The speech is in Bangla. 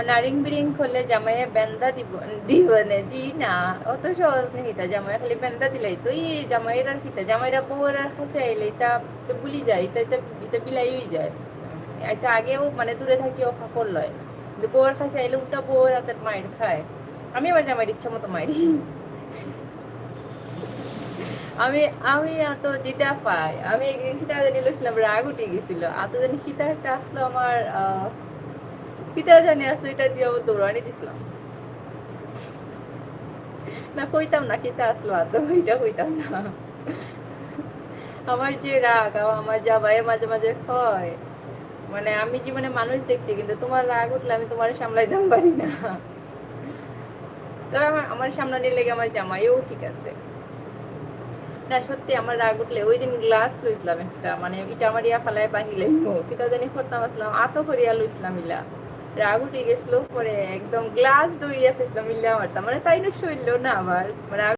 নারিং বিরিং করলে জামাইয়ে বেন্দা দিব না জি না, অত সহজ নেই তা জামাই খালি বেন্দা দিলাই তো এই জামাইরা আর কিতা জামাইরা বউরা কাছে আইলে এটা তো ভুলি যায়, এটা এটা এটা বিলাই হয়ে যায়। এটা আগেও মানে দূরে থাকিও ফাঁকর লয়, কিন্তু বউর কাছে আইলে উল্টা বউর হাতের মায়ের খায়। আমি আবার জামাইয়ের ইচ্ছা মতো মারি। আমি আমি এত যেটা পাই, আমি একদিন খিতা জানি লইছিলাম, রাগ উঠে গেছিল এত জানি খিতা একটা আসলো আমার খিতা জানি আসলো, এটা দিয়ে আবার দৌড়ানি দিছিলাম। না কইতাম না খিতা আসলো এত, এটা কইতাম না। আমার যে রাগ আমার যা ভাইয়ের মাঝে মাঝে হয়, মানে আমি জীবনে মানুষ দেখছি কিন্তু তোমার রাগ উঠলে আমি তোমার সামলাইতাম পারি না। তবে আমার আমার সামলানোর লেগে আমার জামাইও ঠিক আছে। না সত্যি আমার রাগ উঠলে ওই দিন গ্লাস লইছিলাম একটা, মানে এটা আমার ইয়া ফালায় ভাঙিলে কিতা জানি করতাম আসলাম আত করিয়া লইছিলাম ইলা, রাগ উঠে গেছিল পরে একদম গ্লাস দৌড়িয়া আসলাম ইল্লা মারতাম, মানে তাই না শৈল না আবার মানে